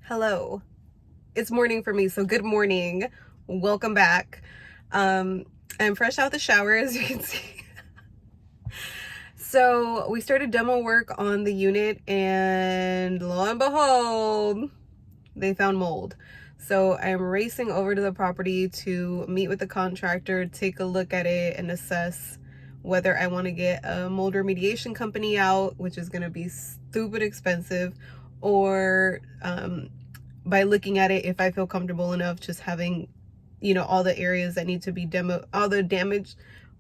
Hello. It's morning for me, so good morning. Welcome back. I'm fresh out the shower, as you can see. So we started demo work on the unit, and lo and behold, they found mold. So I'm racing over to the property to meet with the contractor, take a look at it, and assess whether I want to get a mold remediation company out, which is going to be stupid expensive, or by looking at it, if I feel comfortable enough just having, all the areas that need to be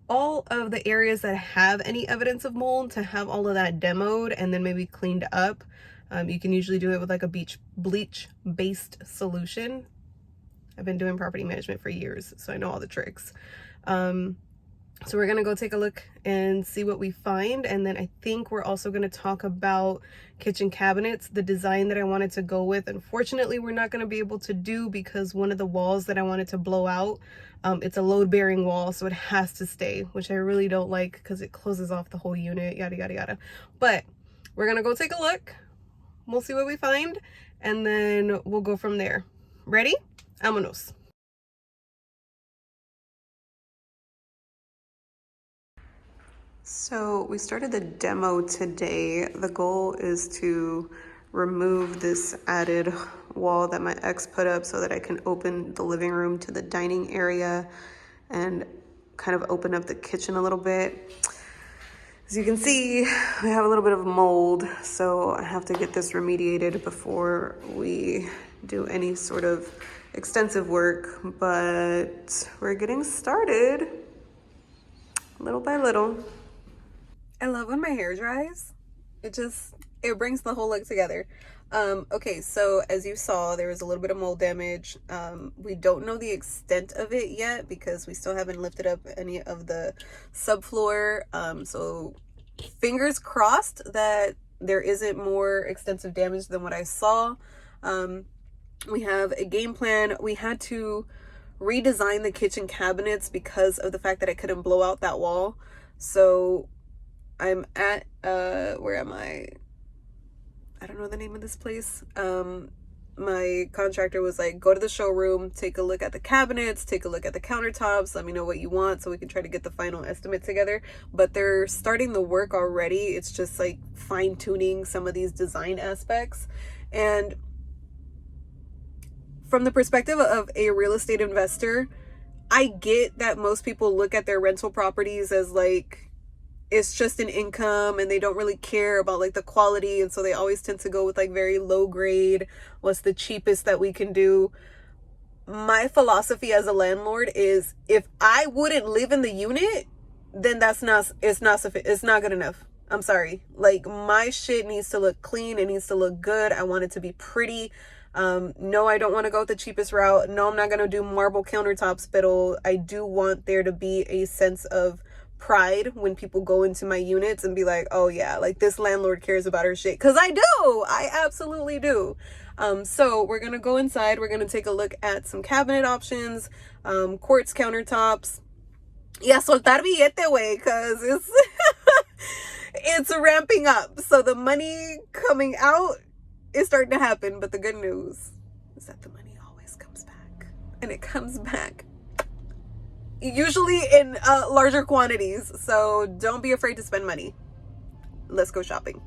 all of the areas that have any evidence of mold, to have all of that demoed and then maybe cleaned up. You can usually do it with like a bleach based solution. I've been doing property management for years, so I know all the tricks. So we're gonna go take a look and see what we find, and then I think we're also gonna talk about kitchen cabinets, the design that I wanted to go with. Unfortunately, we're not gonna be able to do, because one of the walls that I wanted to blow out, it's a load-bearing wall, so it has to stay, which I really don't like because it closes off the whole unit, yada yada yada. But we're gonna go take a look, we'll see what we find, and then we'll go from there. Ready? Vámonos. So we started the demo today. The goal is to remove this added wall that my ex put up so that I can open the living room to the dining area and kind of open up the kitchen a little bit. As you can see, we have a little bit of mold, so I have to get this remediated before we do any sort of extensive work, but we're getting started little by little. I love when my hair dries. It brings the whole look together. Okay, so as you saw, there was a little bit of mold damage. We don't know the extent of it yet because we still haven't lifted up any of the subfloor. So fingers crossed that there isn't more extensive damage than what I saw. We have a game plan. We had to redesign the kitchen cabinets because of the fact that I couldn't blow out that wall. So I'm at, where am I? I don't know the name of this place. My contractor was like, go to the showroom, take a look at the cabinets, take a look at the countertops, let me know what you want so we can try to get the final estimate together. But they're starting the work already. It's just like fine tuning some of these design aspects. And from the perspective of a real estate investor, I get that most people look at their rental properties as like, it's just an income and they don't really care about like the quality, and so they always tend to go with like very low grade, what's the cheapest that we can do. My philosophy as a landlord is, if I wouldn't live in the unit, then it's not good enough. I'm sorry, like my shit needs to look clean, it needs to look good, I want it to be pretty. No, I don't want to go with the cheapest route. No, I'm not going to do marble countertops, but I do want there to be a sense of pride when people go into my units and be like, oh yeah, like this landlord cares about her shit, because I absolutely do. So we're gonna go inside, we're gonna take a look at some cabinet options, quartz countertops. Yeah, soltar billete way, because it's it's ramping up, so the money coming out is starting to happen. But the good news is that the money always comes back, and it comes back usually in larger quantities, so don't be afraid to spend money. Let's go shopping.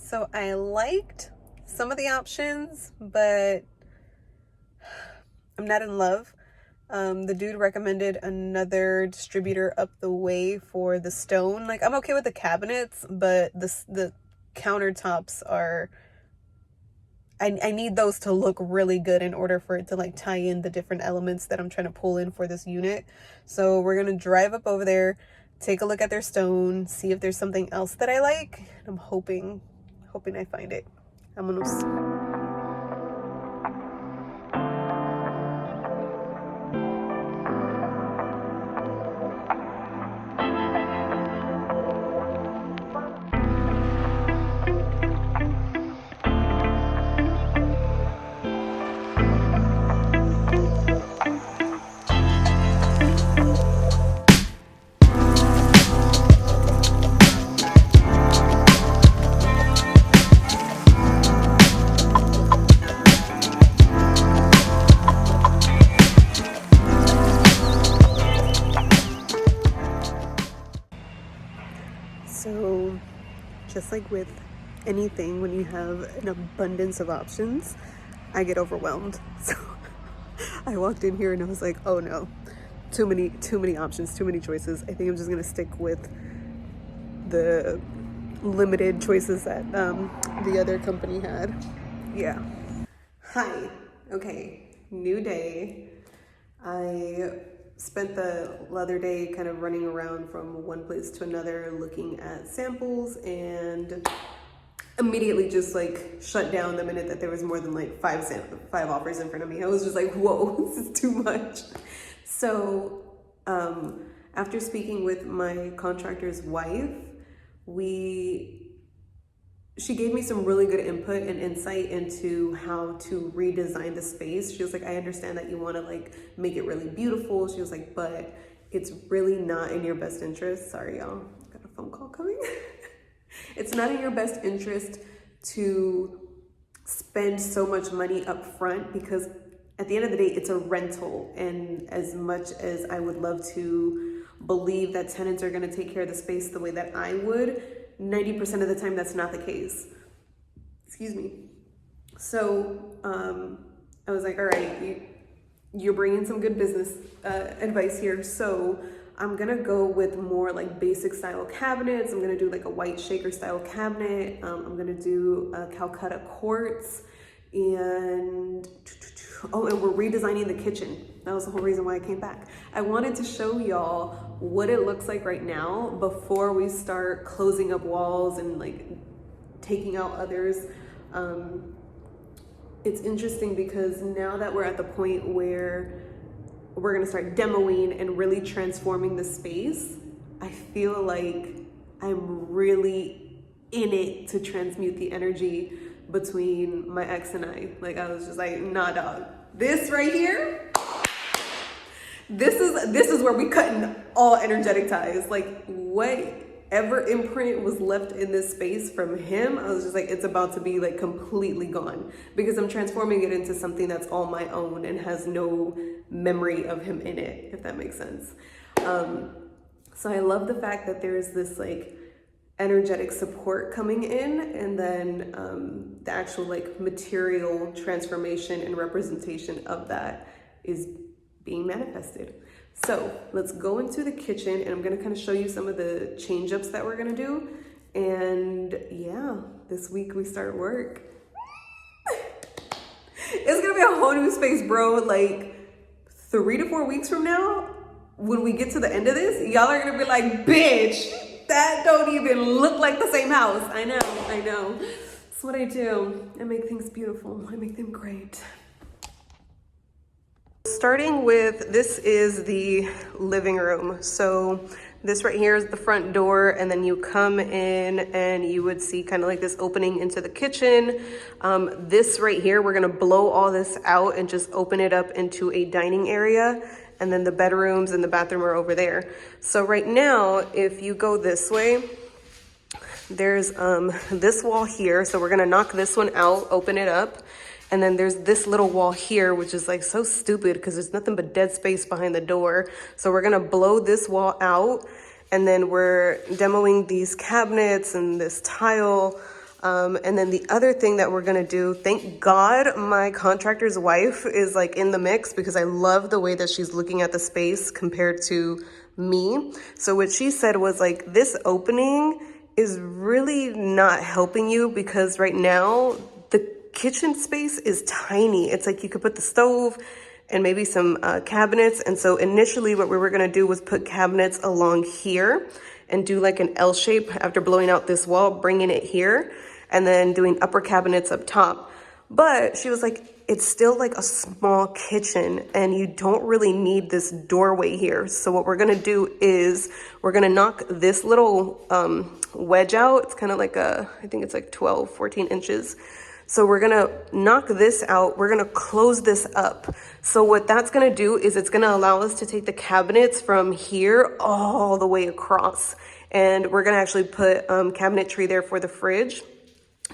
So I liked some of the options, but I'm not in love. The dude recommended another distributor up the way for the stone. Like, I'm okay with the cabinets, but the countertops are, I need those to look really good in order for it to like tie in the different elements that I'm trying to pull in for this unit. So we're gonna drive up over there, take a look at their stone, see if there's something else that I like. I'm hoping I find it. Vámonos. So, just like with anything, when you have an abundance of options, I get overwhelmed. So I walked in here and I was like, oh no, too many options, too many choices. I think I'm just gonna stick with the limited choices that the other company had. Yeah. Hi. Okay. New day. I spent the other day kind of running around from one place to another looking at samples, and immediately just like shut down the minute that there was more than like five offers in front of me. I was just like, whoa, this is too much. So after speaking with my contractor's wife, she gave me some really good input and insight into how to redesign the space. She was like, I understand that you want to like make it really beautiful. She was like, but it's really not in your best interest. Sorry, y'all, got a phone call coming. It's not in your best interest to spend so much money up front, because at the end of the day, it's a rental. And as much as I would love to believe that tenants are going to take care of the space the way that I would, 90% of the time, that's not the case. Excuse me. So I was like, all right, you're bringing some good business advice here. So I'm gonna go with more like basic style cabinets. I'm gonna do like a white shaker style cabinet. I'm gonna do Calcutta quartz, and we're redesigning the kitchen. That was the whole reason why I came back. I wanted to show y'all what it looks like right now before we start closing up walls and like taking out others. It's interesting because now that we're at the point where we're gonna start demoing and really transforming the space, I feel like I'm really in it to transmute the energy between my ex and I. Like, I was just like, nah, dog. This right here, this is where we cutting all energetic ties. Like, whatever imprint was left in this space from him, I was just like, it's about to be like completely gone, because I'm transforming it into something that's all my own and has no memory of him in it, if that makes sense. So I love the fact that there's this like energetic support coming in, and then the actual like material transformation and representation of that is being manifested. So let's go into the kitchen, and I'm gonna kind of show you some of the change ups that we're gonna do. And yeah, this week we start work. It's gonna be a whole new space, bro. Like 3 to 4 weeks from now, when we get to the end of this, y'all are gonna be like, bitch, that don't even look like the same house. I know. That's what I do. I make things beautiful. I make them great. Starting with, this is the living room. So this right here is the front door, and then you come in and you would see kind of like this opening into the kitchen. This right here, we're gonna blow all this out and just open it up into a dining area. And then the bedrooms and the bathroom are over there. So right now, if you go this way, there's this wall here. So we're gonna knock this one out, open it up. And then there's this little wall here, which is like so stupid because there's nothing but dead space behind the door. So we're gonna blow this wall out, and then we're demoing these cabinets and this tile. And then the other thing that we're gonna do, thank God my contractor's wife is like in the mix, because I love the way that she's looking at the space compared to me. So what she said was like, this opening is really not helping you, because right now the kitchen space is tiny. It's like you could put the stove and maybe some cabinets. And so initially what we were gonna do was put cabinets along here and do like an L shape after blowing out this wall, bringing it here. and then doing upper cabinets up top. But she was like, it's still like a small kitchen and you don't really need this doorway here. So what we're gonna do is we're gonna knock this little wedge out. It's kind of like I think it's like 12, 14 inches. So we're gonna knock this out. We're gonna close this up. So what that's gonna do is it's gonna allow us to take the cabinets from here all the way across. And we're gonna actually put cabinetry there for the fridge,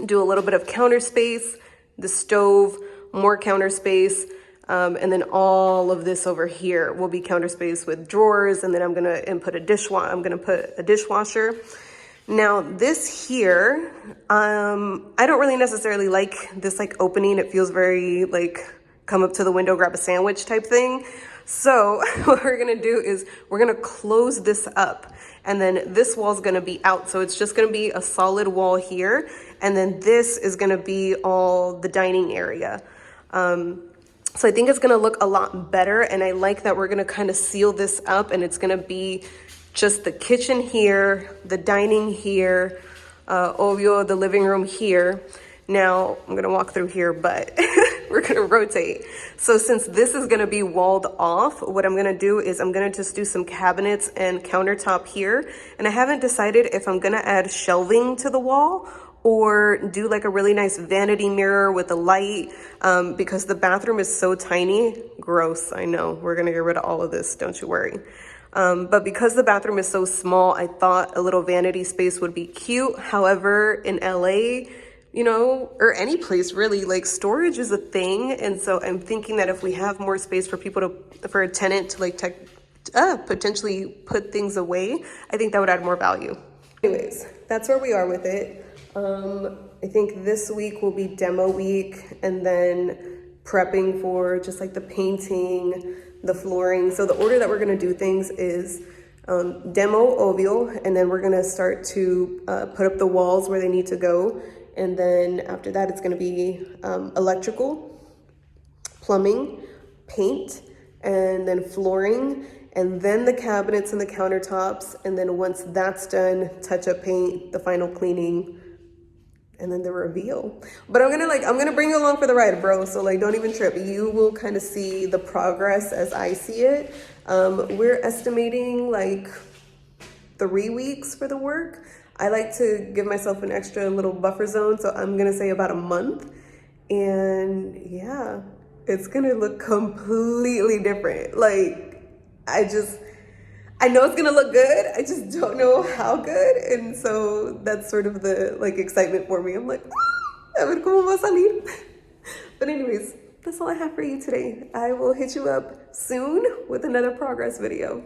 do a little bit of counter space, the stove, more counter space, and then all of this over here will be counter space with drawers, and then I'm gonna put a dishwasher. Now this here, I don't really necessarily like this like opening. It feels very like come up to the window, grab a sandwich type thing. So what we're gonna do is we're gonna close this up, and then this wall's gonna be out. So it's just gonna be a solid wall here, and then this is gonna be all the dining area. So I think it's gonna look a lot better, and I like that we're gonna kind of seal this up, and it's gonna be just the kitchen here, the dining here, obvio, the living room here. Now I'm gonna walk through here, but we're gonna rotate. So since this is gonna be walled off, what I'm gonna do is I'm gonna just do some cabinets and countertop here. And I haven't decided if I'm gonna add shelving to the wall or do like a really nice vanity mirror with a light, because the bathroom is so tiny. Gross, I know. We're gonna get rid of all of this, don't you worry. But because the bathroom is so small, I thought a little vanity space would be cute. However, in LA, you know, or any place really, like storage is a thing. And so I'm thinking that if we have more space for for a tenant to like potentially put things away, I think that would add more value. Anyways, that's where we are with it. I think this week will be demo week, and then prepping for just like the painting, the flooring. So the order that we're gonna do things is demo, obvio, and then we're gonna start to put up the walls where they need to go. And then after that, it's gonna be electrical, plumbing, paint, and then flooring, and then the cabinets and the countertops. And then once that's done, touch up paint, the final cleaning, and then the reveal. But I'm gonna bring you along for the ride, bro. So like, don't even trip. You will kind of see the progress as I see it. We're estimating like 3 weeks for the work. I like to give myself an extra little buffer zone. So I'm gonna say about a month. And yeah, it's gonna look completely different. Like, I know it's gonna look good. I just don't know how good. And so that's sort of the like excitement for me. I'm like, a ver cómo va a salir. But anyways, that's all I have for you today. I will hit you up soon with another progress video.